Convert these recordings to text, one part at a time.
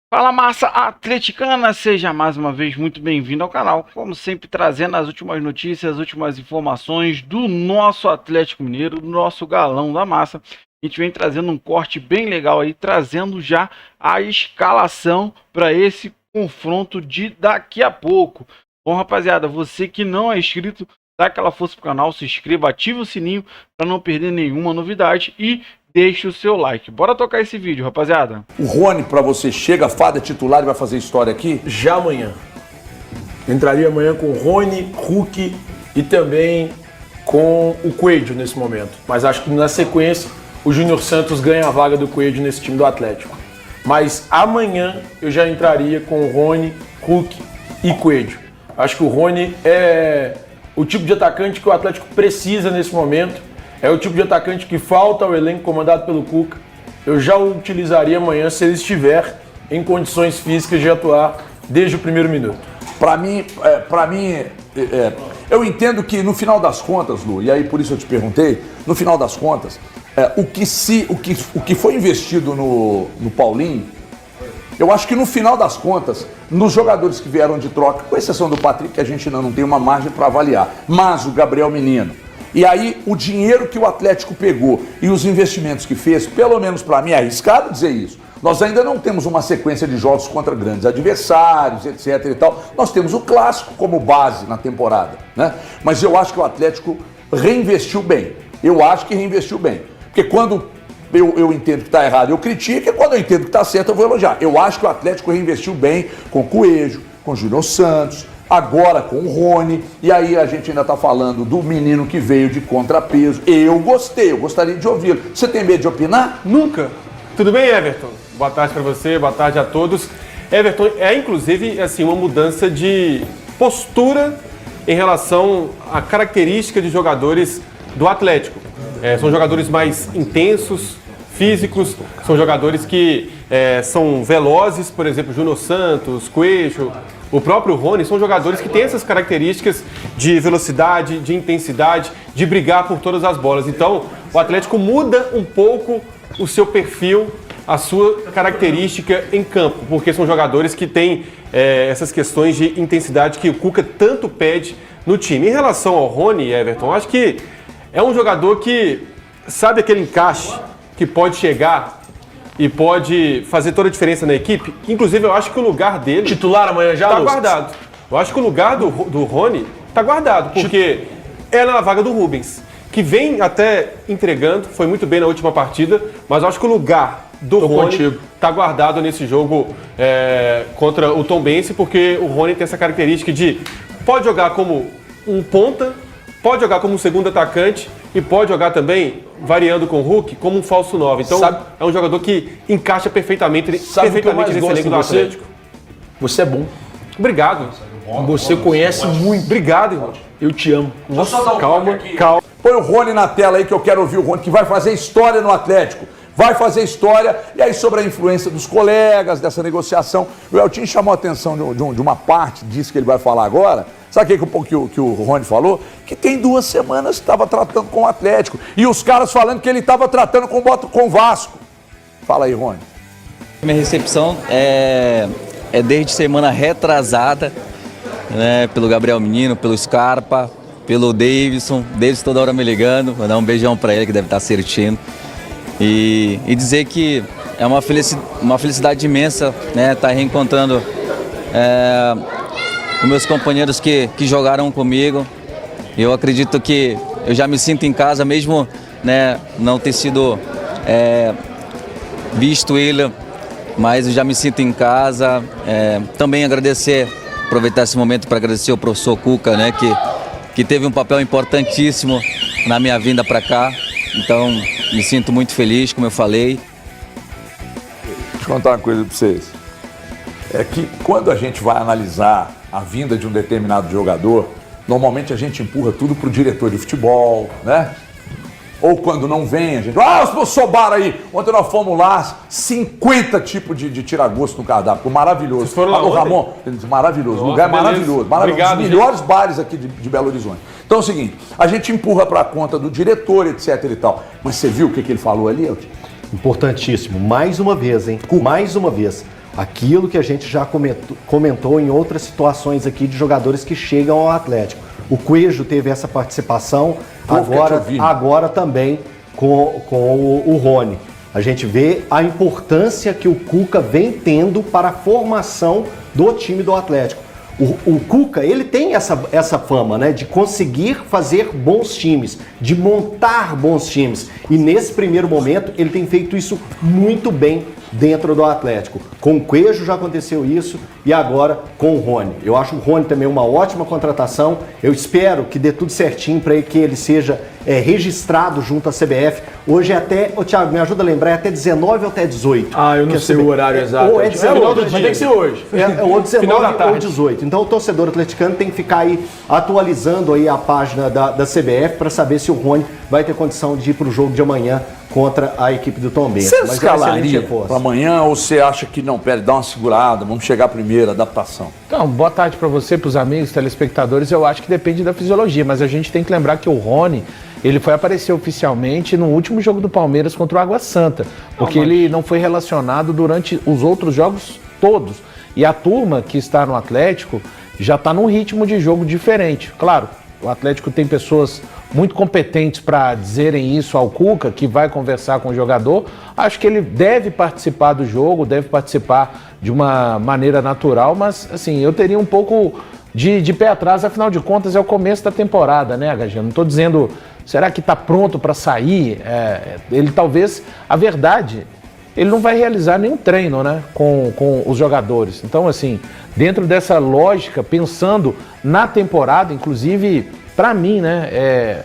Fala, massa atleticana, seja mais uma vez muito bem-vindo ao canal, como sempre trazendo as últimas notícias, as últimas informações do nosso Atlético Mineiro, do nosso galão da massa. A gente vem trazendo um corte bem legal aí, trazendo já a escalação para esse confronto de daqui a pouco. Bom, rapaziada, você que não é inscrito, dá aquela força pro canal, se inscreva, ative o sininho para não perder nenhuma novidade e deixe o seu like. Bora tocar esse vídeo, rapaziada. O Rony, pra você, chega, fada titular e vai fazer história aqui? Já amanhã. Entraria amanhã com o Rony, Hulk e também com o Coelho nesse momento. Mas acho que na sequência o Júnior Santos ganha a vaga do Coelho nesse time do Atlético. Mas amanhã eu já entraria com o Rony, Hulk e Coelho. Acho que o Rony é o tipo de atacante que o Atlético precisa nesse momento. É o tipo de atacante que falta ao elenco comandado pelo Cuca. Eu já o utilizaria amanhã se ele estiver em condições físicas de atuar desde o primeiro minuto. Para mim, eu entendo que no final das contas, Lu, e aí por isso eu te perguntei, no final das contas, o que foi investido no Paulinho, eu acho que no final das contas, nos jogadores que vieram de troca, com exceção do Patrick, que a gente ainda não tem uma margem para avaliar, mas o Gabriel Menino, e aí, o dinheiro que o Atlético pegou e os investimentos que fez, pelo menos para mim, é arriscado dizer isso. Nós ainda não temos uma sequência de jogos contra grandes adversários, etc e tal. Nós temos o clássico como base na temporada, né? Mas eu acho que o Atlético reinvestiu bem. Eu acho que reinvestiu bem. Porque quando eu entendo que está errado, eu critico, e quando eu entendo que está certo, eu vou elogiar. Eu acho que o Atlético reinvestiu bem com o Coelho, com o Júnior Santos, agora com o Rony, e aí a gente ainda está falando do menino que veio de contrapeso. Eu gostei, eu gostaria de ouvi-lo. Você tem medo de opinar? Nunca. Tudo bem, Everton? Boa tarde para você, boa tarde a todos. Everton, é inclusive assim, uma mudança de postura em relação à característica de jogadores do Atlético. São jogadores mais intensos, físicos, são jogadores que são velozes, por exemplo, Júnior Santos, Coelho, o próprio Rony, são jogadores que têm essas características de velocidade, de intensidade, de brigar por todas as bolas. Então, o Atlético muda um pouco o seu perfil, a sua característica em campo, porque são jogadores que têm essas questões de intensidade que o Cuca tanto pede no time. Em relação ao Rony, Everton, acho que é um jogador que sabe aquele encaixe que pode chegar e pode fazer toda a diferença na equipe. Inclusive, eu acho que o lugar dele... Titular amanhã já, tá guardado. Eu acho que o lugar do Rony tá guardado, porque é na vaga do Rubens, que vem até entregando, foi muito bem na última partida, mas eu acho que o lugar do Rony tá guardado nesse jogo contra o Tombense, porque o Rony tem essa característica de pode jogar como um ponta, pode jogar como um segundo atacante e pode jogar também, variando com o Hulk, como um falso 9. Então, é um jogador que encaixa perfeitamente nesse elenco do Atlético. Você é bom. Obrigado. Você conhece muito. Obrigado, irmão. Eu te amo. Nossa, calma. Põe o Rony na tela aí que eu quero ouvir o Rony, que vai fazer história no Atlético. Vai fazer história. E aí, sobre a influência dos colegas, dessa negociação, o Eltinho chamou a atenção de uma parte disso que ele vai falar agora. Sabe o que o Rony falou? Que tem 2 semanas estava tratando com o Atlético. E os caras falando que ele estava tratando com o Vasco. Fala aí, Rony. Minha recepção é desde semana retrasada, né, pelo Gabriel Menino, pelo Scarpa, pelo Davidson. Davidson toda hora me ligando. Vou dar um beijão para ele que deve estar assistindo. E dizer que é uma felicidade imensa, né, estar reencontrando os meus companheiros que jogaram comigo. Eu acredito que eu já me sinto em casa, mesmo, né, não ter sido visto ele, mas eu já me sinto em casa. Também aproveitar esse momento para agradecer ao professor Cuca, né, que teve um papel importantíssimo na minha vinda para cá. Então, me sinto muito feliz, como eu falei. Deixa eu contar uma coisa para vocês. É que quando a gente vai analisar a vinda de um determinado jogador, normalmente a gente empurra tudo pro diretor de futebol, né? Ou quando não vem, a gente... Ah, Sobar aí! Ontem nós fomos lá, 50 tipos de tira-gosto no cardápio, maravilhoso. Vocês foram lá o Ramon, maravilhoso, nossa, lugar beleza. maravilhoso. Obrigado, um dos melhores bares aqui de Belo Horizonte. Então é o seguinte, a gente empurra pra conta do diretor, etc e tal. Mas você viu o que ele falou ali, Elton? Importantíssimo. Mais uma vez, hein? Mais uma vez. Aquilo que a gente já comentou em outras situações aqui de jogadores que chegam ao Atlético. O Cuejo teve essa participação, agora também com o Rony. A gente vê a importância que o Cuca vem tendo para a formação do time do Atlético. O Cuca, ele tem essa fama, né, de conseguir fazer bons times, de montar bons times. E nesse primeiro momento, ele tem feito isso muito bem dentro do Atlético. Com o Cuejo já aconteceu isso e agora com o Rony. Eu acho o Rony também uma ótima contratação. Eu espero que dê tudo certinho para que ele seja registrado junto à CBF. Hoje é até, Thiago, me ajuda a lembrar, é até 19 ou até 18? Eu não sei o horário exato. Ou é 19, mas tem que ser hoje. Ou 19 ou 18. Então o torcedor atleticano tem que ficar aí atualizando aí a página da CBF para saber se o Rony vai ter condição de ir para o jogo de amanhã contra a equipe do Tom Benz. Você escalaria para amanhã ou você acha que não, pera, dá uma segurada, vamos chegar primeiro, adaptação? Então, boa tarde para você, para os amigos, telespectadores. Eu acho que depende da fisiologia, mas a gente tem que lembrar que o Rony, ele foi aparecer oficialmente no último jogo do Palmeiras contra o Água Santa, porque ele não foi relacionado durante os outros jogos todos. E a turma que está no Atlético já está num ritmo de jogo diferente. Claro, o Atlético tem pessoas muito competentes para dizerem isso ao Cuca, que vai conversar com o jogador. Acho que ele deve participar do jogo, deve participar de uma maneira natural, mas assim, eu teria um pouco de pé atrás, afinal de contas é o começo da temporada, né, HG? Não estou dizendo, será que está pronto para sair? Ele talvez, a verdade, ele não vai realizar nenhum treino, né, com os jogadores. Então, assim, dentro dessa lógica, pensando na temporada, inclusive, para mim, né,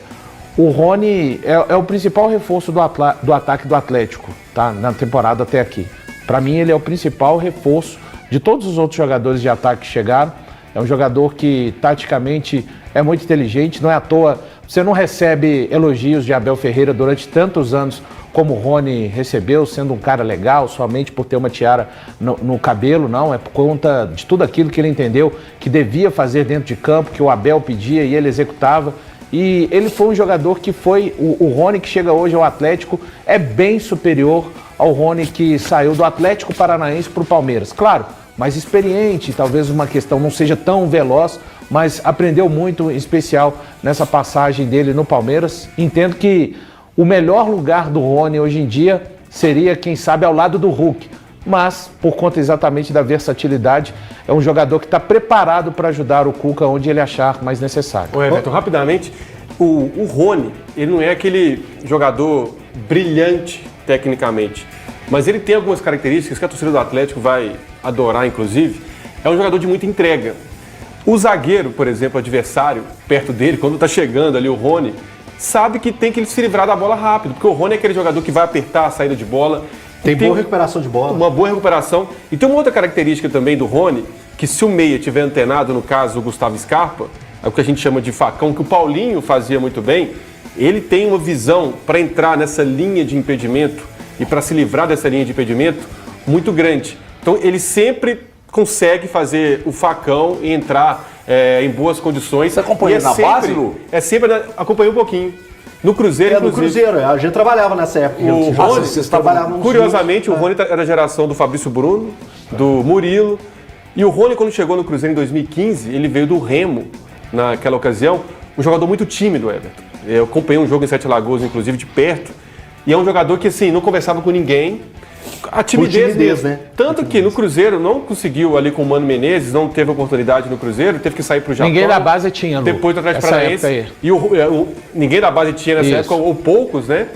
o Rony é o principal reforço do ataque do Atlético, tá, na temporada até aqui. Para mim, ele é o principal reforço de todos os outros jogadores de ataque que chegaram. É um jogador que, taticamente, é muito inteligente. Não é à toa, você não recebe elogios de Abel Ferreira durante tantos anos como o Rony recebeu, sendo um cara legal, somente por ter uma tiara no cabelo, não. É por conta de tudo aquilo que ele entendeu que devia fazer dentro de campo, que o Abel pedia e ele executava. E ele foi um jogador que foi... O Rony que chega hoje ao Atlético é bem superior ao Rony que saiu do Atlético Paranaense para o Palmeiras. Claro, mais experiente, talvez uma questão não seja tão veloz, mas aprendeu muito, em especial nessa passagem dele no Palmeiras. Entendo que o melhor lugar do Rony hoje em dia seria, quem sabe, ao lado do Hulk. Mas, por conta exatamente da versatilidade, é um jogador que está preparado para ajudar o Cuca onde ele achar mais necessário. Ô Everton, rapidamente, o Rony, ele não é aquele jogador brilhante tecnicamente, mas ele tem algumas características que a torcida do Atlético vai adorar, inclusive. É um jogador de muita entrega. O zagueiro, por exemplo, adversário, perto dele, quando está chegando ali o Rony, sabe que tem que se livrar da bola rápido, porque o Rony é aquele jogador que vai apertar a saída de bola. Tem boa recuperação de bola. Uma boa recuperação. E tem uma outra característica também do Rony, que se o meia tiver antenado, no caso o Gustavo Scarpa, é o que a gente chama de facão, que o Paulinho fazia muito bem, ele tem uma visão para entrar nessa linha de impedimento e para se livrar dessa linha de impedimento muito grande. Então ele sempre consegue fazer o facão e entrar em boas condições. Você acompanhou na base, Lu? Acompanhei um pouquinho. No Cruzeiro, no Cruzeiro, a gente trabalhava nessa época. O Rony, curiosamente, o Rony era da geração do Fabrício Bruno, do Murilo. E o Rony, quando chegou no Cruzeiro em 2015, ele veio do Remo, naquela ocasião, um jogador muito tímido, Everton. Eu acompanhei um jogo em Sete Lagoas, inclusive, de perto. E é um jogador que, assim, não conversava com ninguém. A timidez mesmo, né? Tanto que no Cruzeiro não conseguiu ali com o Mano Menezes, não teve oportunidade no Cruzeiro, teve que sair pro Japão. Ninguém da base tinha, Lu. Depois do Atlético Paranaense. E ninguém da base tinha nessa época, ou poucos, né?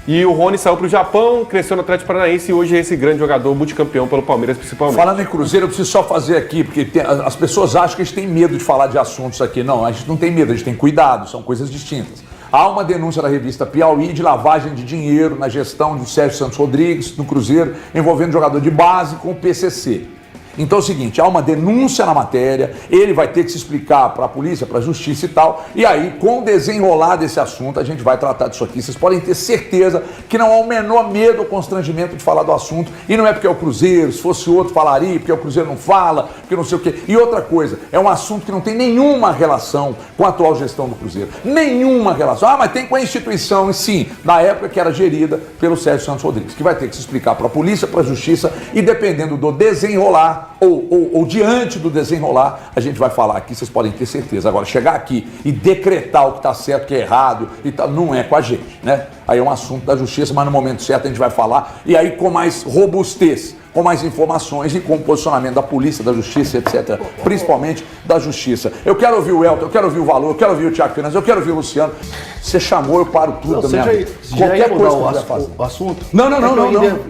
E o Rony saiu pro Japão, cresceu no Atlético Paranaense e hoje é esse grande jogador, multicampeão pelo Palmeiras principalmente. Falando em Cruzeiro, eu preciso só fazer aqui, porque as pessoas acham que a gente tem medo de falar de assuntos aqui. Não, a gente não tem medo, a gente tem cuidado, são coisas distintas. Há uma denúncia da revista Piauí de lavagem de dinheiro na gestão do Sérgio Santos Rodrigues, no Cruzeiro, envolvendo jogador de base com o PCC. Então é o seguinte, há uma denúncia na matéria, ele vai ter que se explicar para a polícia, para a justiça e tal, e aí, com o desenrolar desse assunto, a gente vai tratar disso aqui. Vocês podem ter certeza que não há o menor medo ou constrangimento de falar do assunto, e não é porque é o Cruzeiro, se fosse outro falaria, porque o Cruzeiro não fala, porque não sei o quê. E outra coisa, é um assunto que não tem nenhuma relação com a atual gestão do Cruzeiro. Nenhuma relação. Ah, mas tem com a instituição, e sim, na época que era gerida pelo Sérgio Santos Rodrigues, que vai ter que se explicar para a polícia, para a justiça, e dependendo do desenrolar, ou diante do desenrolar, a gente vai falar aqui, vocês podem ter certeza. Agora, chegar aqui e decretar o que está certo, o que é errado, e tal, não é com a gente, né? Aí é um assunto da justiça, mas no momento certo a gente vai falar, e aí com mais robustez, com mais informações e com o posicionamento da polícia, da justiça, etc. Principalmente da justiça. Eu quero ouvir o Elton, eu quero ouvir o Valor, eu quero ouvir o Thiago Fernandes, eu quero ouvir o Luciano. Você chamou, eu paro tudo da minha vida. Qualquer coisa que você fazer. O assunto? Não.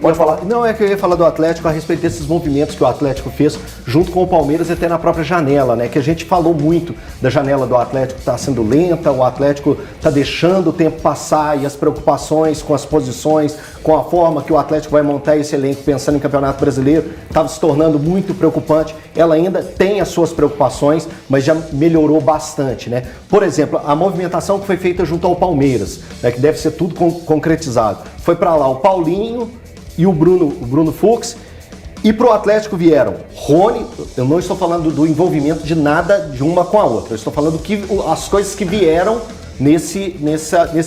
Pode falar. Não, é que eu ia falar do Atlético a respeito desses movimentos que o Atlético fez junto com o Palmeiras e até na própria janela, né? Que a gente falou muito da janela do Atlético está sendo lenta, o Atlético está deixando o tempo passar e as preocupações com as posições, com a forma que o Atlético vai montar esse elenco pensando em Campeonato Brasileiro, estava se tornando muito preocupante. Ela ainda tem as suas preocupações, mas já melhorou bastante, né? Por exemplo, a movimentação que foi feita junto ao Palmeiras, né, que deve ser tudo concretizado. Foi para lá o Paulinho e o Bruno Fux, e para o Atlético vieram Rony. Eu não estou falando do envolvimento de nada de uma com a outra, eu estou falando as coisas que vieram nesse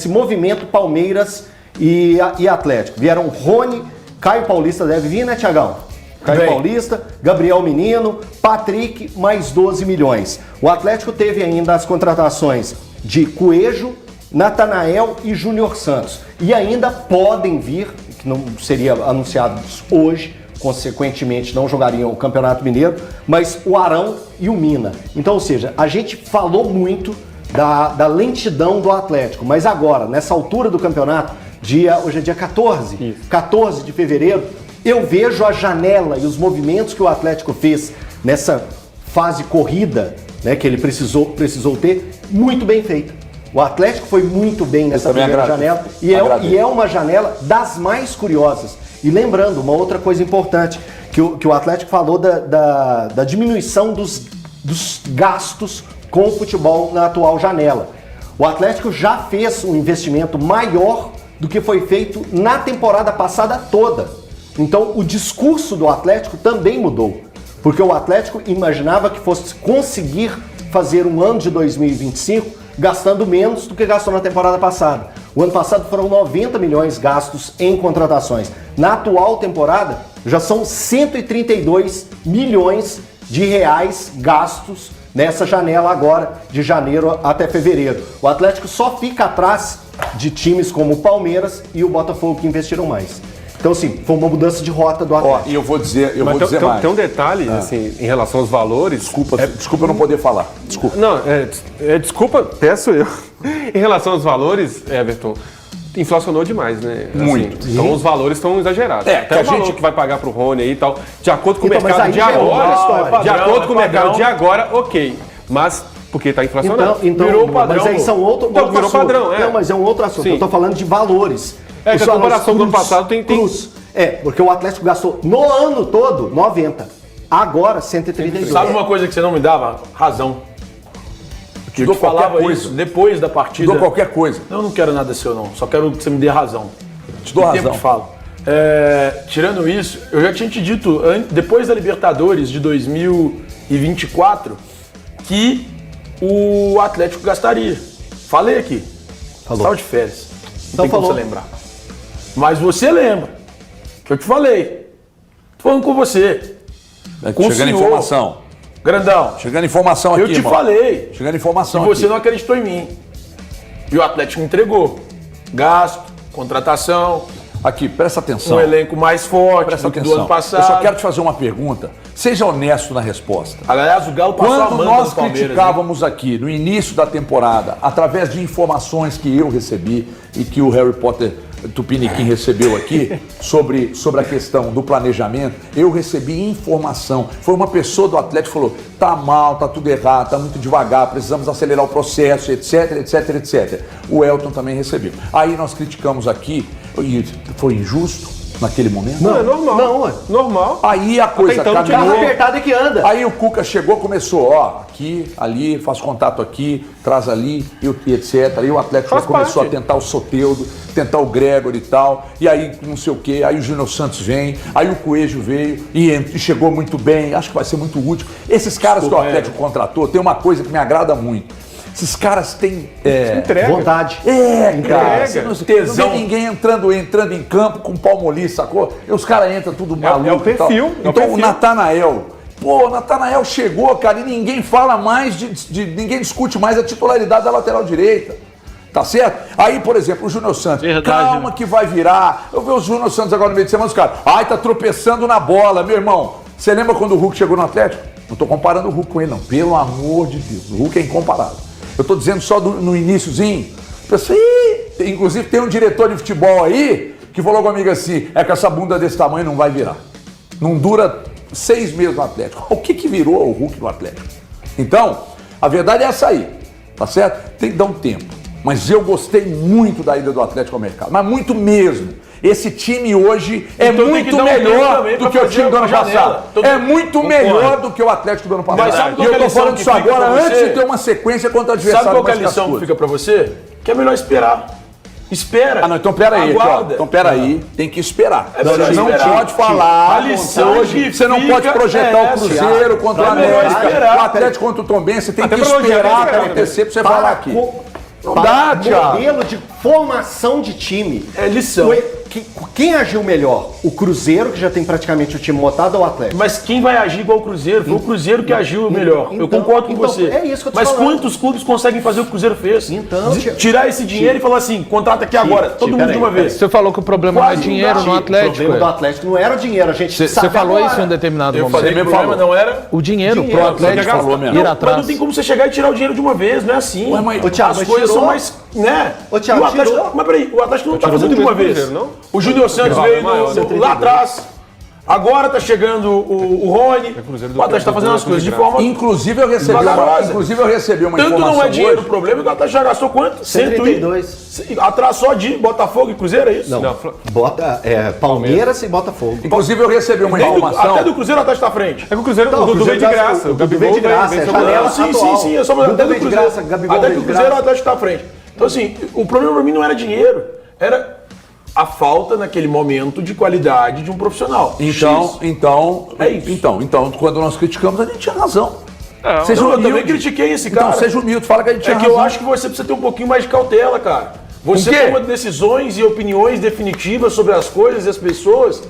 movimento Palmeiras e Atlético. Vieram Rony, Caio Paulista deve vir, né, Thiagão? Caio Paulista, Gabriel Menino, Patrick, mais 12 milhões. O Atlético teve ainda as contratações de Coelho, Natanael e Júnior Santos. E ainda podem vir, que não seria anunciados hoje, consequentemente não jogariam o Campeonato Mineiro, mas o Arão e o Mina. Então, ou seja, a gente falou muito da lentidão do Atlético, mas agora, nessa altura do campeonato, hoje é dia 14, 14 de fevereiro, eu vejo a janela e os movimentos que o Atlético fez nessa fase corrida, né, que ele precisou ter, muito bem feita. O Atlético foi muito bem nessa primeira janela e é uma janela das mais curiosas. E lembrando, uma outra coisa importante, que o Atlético falou da diminuição dos gastos com o futebol na atual janela. O Atlético já fez um investimento maior do que foi feito na temporada passada toda. Então o discurso do Atlético também mudou, porque o Atlético imaginava que fosse conseguir fazer um ano de 2025 gastando menos do que gastou na temporada passada. O ano passado foram 90 milhões gastos em contratações. Na atual temporada já são 132 milhões de reais gastos nessa janela agora, de janeiro até fevereiro. O Atlético só fica atrás de times como o Palmeiras e o Botafogo, que investiram mais. Então, assim, foi uma mudança de rota do Atlético. E eu vou dizer mais. Tem um detalhe, assim, em relação aos valores. Desculpa eu não poder falar. Desculpa. Não, desculpa, peço eu. Em relação aos valores, Everton, inflacionou demais, né? Assim, muito. Então os valores estão exagerados. Até o valor que vai pagar pro Rony aí e tal, de acordo com o mercado de agora, ok. Mas porque está inflacionado. Então, virou padrão. Mas aí são outro virou padrão, Não, mas é um outro assunto. Sim. Eu estou falando de valores. Que a comparação do ano passado tem... porque o Atlético gastou no ano todo 90. Agora 132. Sabe uma coisa que você não me dava? Razão. Eu te falava isso depois da partida. Te dou qualquer coisa. Não quero nada seu não. Só quero que você me dê razão. Te dou razão. Te falo. Tirando isso, eu já tinha te dito, depois da Libertadores de 2024, que o Atlético gastaria. Falei aqui. Falou. Estava de férias. Então tem como você lembrar. Mas você lembra que eu te falei. Tô falando com você. Chegando informação. Grandão. Chegando informação aqui, eu te falei. Chegando informação aqui. E você aqui. não acreditou em mim. E o Atlético entregou. Gasto, contratação. Aqui, presta atenção. Um elenco mais forte do que do ano passado. Eu só quero te fazer uma pergunta. Seja honesto na resposta. Aliás, o Galo passou a mão. Quando nós criticávamos aqui no início da temporada, através de informações que eu recebi e que o Harry Potter Tupiniquim recebeu aqui sobre a questão do planejamento, eu recebi informação. Foi uma pessoa do Atlético que falou: tá mal, tá tudo errado, tá muito devagar, precisamos acelerar o processo, etc, etc, etc. O Elton também recebeu. Aí nós criticamos aqui, e foi injusto, naquele momento? Não, é normal. Não, ué. Normal. Aí a coisa então não tinha Carro caminhou. apertado é que anda. Aí o Cuca chegou, começou, ó, aqui, ali, faz contato aqui, traz ali, e etc. Aí o Atlético Faz começou parte. a tentar o Soteldo, tentar o Gregory e tal, e aí não sei o quê, aí o Júnior Santos vem, aí o Coelho veio e chegou muito bem, acho que vai ser muito útil. Esses caras que o Atlético contratou, tem uma coisa que me agrada muito. Esses caras têm Entrega. Vontade. cara, você não tesão. vê ninguém entrando em campo com palmolice, sacou? E os caras entram tudo maluco é o perfil, e tal. é o Então perfil. o Natanael, o Natanael chegou, cara, e ninguém fala mais ninguém discute mais a titularidade da lateral direita. Tá certo? Aí, por exemplo, o Júnior Santos, Verdade, calma né? que vai virar. Eu vejo o Júnior Santos agora no meio de semana, os caras, ai, tá tropeçando na bola, meu irmão. Você lembra quando o Hulk chegou no Atlético? Não tô comparando o Hulk com ele, não. Pelo amor de Deus, o Hulk é incomparável. Eu tô dizendo só no iniciozinho. Pensei, inclusive tem um diretor de futebol aí que falou comigo assim, é que essa bunda desse tamanho não vai virar. Não dura 6 meses no Atlético. O que virou o Hulk no Atlético? Então, a verdade é essa aí, tá certo? Tem que dar um tempo. Mas eu gostei muito da ida do Atlético ao mercado, mas muito mesmo. Esse time hoje é Então tem que muito dar um tempo melhor também do pra que o fazer time do ano a janela. passado. Então, É muito concordo. melhor do que o Atlético do ano passado. Mas sabe qual E que é eu a tô lição falando que isso fica agora pra você? antes de ter uma sequência contra o Sabe adversário qual que é a mais lição que cascudo. fica pra você? Que é melhor esperar. Espera. Ah, não, então peraí, Aguarda. então peraí, tem que esperar. É melhor Você não esperar. pode falar. A lição hoje, que você não fica pode projetar é o Cruzeiro essa. contra o É melhor América, esperar. o Atlético contra o Tombense, você tem Até que pra elogiar, esperar né, acontecer pra você falar aqui. Não dá, Para Thiago. modelo de formação de time. É lição. Quem agiu melhor? O Cruzeiro, que já tem praticamente o time montado, ou o Atlético? Mas quem vai agir igual o Cruzeiro? Foi o Cruzeiro que agiu melhor. Eu então- concordo com então, você. é isso que eu tô Mas falando. quantos clubes conseguem fazer o que o Cruzeiro fez? Então, Tirar esse dinheiro e falar assim, contrata aqui agora, todo mundo peraí, de uma vez. Você falou que o problema não é Quase não dinheiro dá. no O Atlético. problema do Atlético não era o dinheiro, a gente Você sabe falou agora. isso em um determinado Eu momento. falei que o problema não era... O dinheiro pro Dinheiro, Atlético você falou mesmo. ir Mas atrás. não tem como você chegar e tirar o dinheiro de uma vez, não é assim. Ué, mas- Ô, Thiago, As mas coisas tirou. são mais, né? Ô, Thiago, E o Atlético, tirou. mas peraí, o Atlético não tá tirou fazendo de muito uma mesmo vez. do Cruzeiro, não? O Júnior Santos Não, veio maior, lá atrás. Agora tá chegando o Rony. O Atlético tá fazendo as coisas de forma... Inclusive eu recebi uma Tanto informação não é dinheiro o hoje. problema, que o Atlético já gastou quanto? 132. Atrás só de Botafogo e Cruzeiro, é isso? Não, bota Palmeiras e Botafogo. Inclusive eu recebi uma Nem do- informação. até do Cruzeiro o Atlético tá à frente. É que o Cruzeiro, Não, o Dudu veio de Cruzeiro graça. o Dudu veio de Gabigol graça, veio é sobre- janela. Sim, atual. sim, eu só Dudu até do veio de Cruzeiro. graça, Gabigol Até veio do de Cruzeiro o graça. Atlético tá à frente. Então assim, o problema pra mim não era dinheiro, era a falta naquele momento de qualidade de um profissional. Então, É isso. então, quando nós criticamos, a gente tinha razão. É, Seja Então, eu também humilde. critiquei esse Então, cara. seja humilde, fala que a gente É tinha que razão. eu acho que você precisa ter um pouquinho mais de cautela, cara. Você O quê? toma decisões e opiniões definitivas sobre as coisas e as pessoas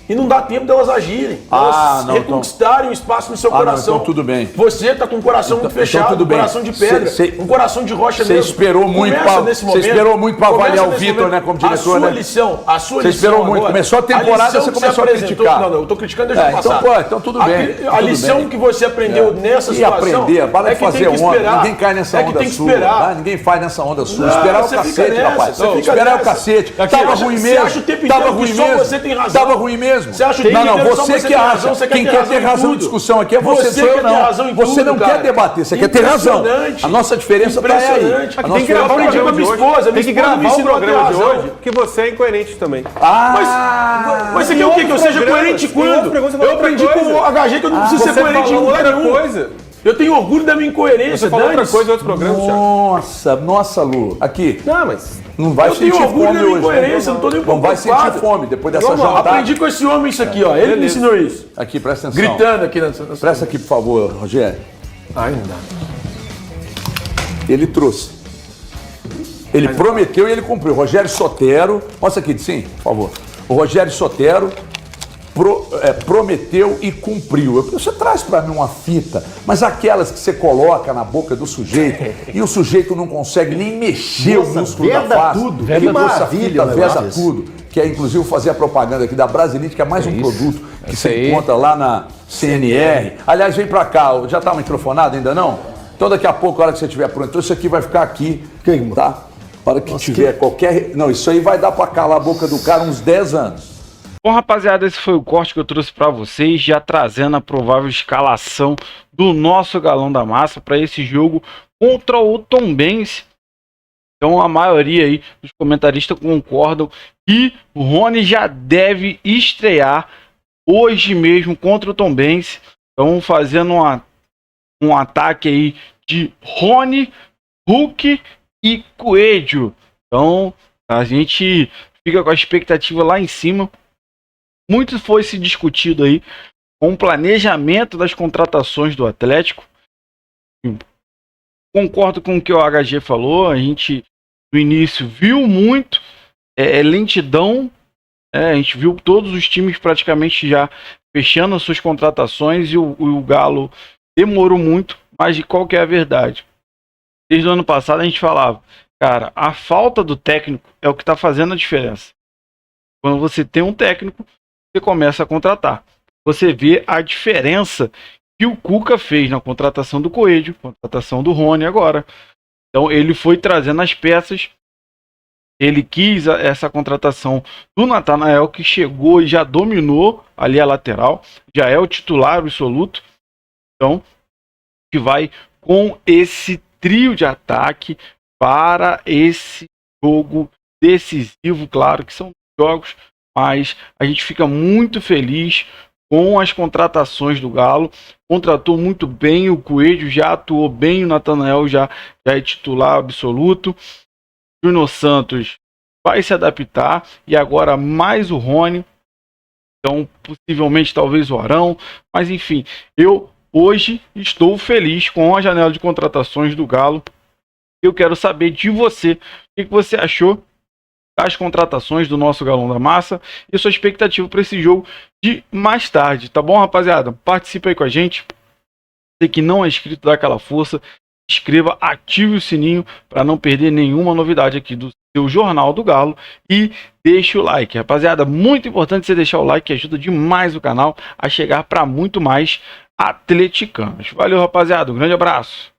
e não dá tempo delas agirem. Ah, Elas não, reconquistarem o espaço no seu não, coração. então tudo bem. Você tá com o coração muito fechado, tudo um bem. coração de pedra, Cê- um coração de rocha Você mesmo. esperou muito Começa pra- nesse você momento, esperou muito pra começa avaliar o nesse Vitor, momento. né, como diretor, a sua né? lição, a sua Você lição esperou muito. agora, Começou a temporada, lição você que começou a apresentou- criticar. Não, eu tô criticando desde o Então, passado. pô, então tudo bem, A tudo lição bem. que você aprendeu nessa E situação aprender, para é de que fazer tem que onda. esperar. Ninguém cai nessa É que onda tem que sua. esperar. Tá? Ninguém faz nessa onda sua. Não, Esperar é o você fica cacete, nessa, rapaz. você fica Esperar é o nessa. cacete. Aqui, Tava acha- ruim você mesmo. acha o tempo Tava inteiro que ruim só mesmo. você tem razão. Tava ruim mesmo. Você acha o tempo Não, inteiro que só você você que tem acha. razão, você quer Quem ter quer razão ter em razão em tudo. discussão aqui é você, Você sou eu quer ter não. razão em Você tudo, não cara. quer debater, você quer ter razão. Impressionante. A nossa diferença tá aí. Impressionante. A nossa Tem que gravar Eu o aprendi com a programa de minha hoje. esposa, Tem minha que esposa me gravar o ensinou a ter programa de razão. hoje, que você é incoerente também. Mas você quer o quê? Que eu seja coerente quando? Eu aprendi com o HG que eu não preciso ser Você coerente em falou lugar outra nenhum. coisa. Eu tenho orgulho da minha incoerência, Você falou outra dane-se. coisa em outros programas, Thiago. Nossa, Lu. Aqui. Não, mas... Não vai Eu tenho sentir orgulho da fome minha hoje. incoerência, não tô nem um Não pouco vai sentir preocupado. fome depois dessa Normal. jantada. Aprendi com esse homem isso aqui, ó. Ele me ensinou isso. Aqui, presta atenção. Gritando aqui na... Presta aqui, por favor, Rogério. Ai, não dá. Ele trouxe. Ele prometeu e ele cumpriu. Rogério Sotero. Mostra aqui, sim, por favor. O Rogério Sotero prometeu e cumpriu. Você traz para mim uma fita, mas aquelas que você coloca na boca do sujeito e o sujeito não consegue nem mexer o músculo da veda face. tudo, Ele que trouxe a maravilha fita, o negócio veda desse. tudo. Que é inclusive fazer a propaganda aqui da Brasilite, que é mais um produto que Isso você aí. encontra lá na CNR. Aliás, vem para cá, já tá microfonado ainda não? Então daqui a pouco, a hora que você estiver pronto, então isso aqui vai ficar aqui, tá? A hora que tiver qualquer... Não, isso aí vai dar para calar a boca do cara uns 10 anos. Bom, rapaziada, esse foi o corte que eu trouxe para vocês, já trazendo a provável escalação do nosso Galão da Massa para esse jogo contra o Tombense. Então a maioria aí dos comentaristas concordam que o Rony já deve estrear hoje mesmo contra o Tombense. Então fazendo um ataque aí de Rony, Hulk e Coelho. Então a gente fica com a expectativa lá em cima. Muito foi se discutido aí com o planejamento das contratações do Atlético. Concordo com o que o HG falou. A gente no início viu muito lentidão. A gente viu todos os times praticamente já fechando as suas contratações e o Galo demorou muito. Mas de qual que é a verdade? Desde o ano passado a gente falava, cara, a falta do técnico é o que está fazendo a diferença. Quando você tem um técnico, você começa a contratar. Você vê a diferença que o Cuca fez na contratação do Coelho, contratação do Rony agora. Então ele foi trazendo as peças. Ele quis essa contratação do Natanael, que chegou e já dominou ali a lateral. Já é o titular absoluto. Então, que vai com esse trio de ataque para esse jogo decisivo. Claro que são jogos, mas a gente fica muito feliz com as contratações do Galo. Contratou muito bem, o Coelho já atuou bem, o Natanael já é titular absoluto. Júnior Santos vai se adaptar e agora mais o Rony. Então, possivelmente, talvez o Arão. Mas, enfim, eu hoje estou feliz com a janela de contratações do Galo. Eu quero saber de você, o que você achou das contratações do nosso Galão da Massa e sua expectativa para esse jogo de mais tarde, tá bom, rapaziada? Participe aí com a gente. Você que não é inscrito, dá aquela força, inscreva, ative o sininho para não perder nenhuma novidade aqui do seu Jornal do Galo e deixe o like, rapaziada. Muito importante você deixar o like, que ajuda demais o canal a chegar para muito mais atleticanos. Valeu, rapaziada, um grande abraço.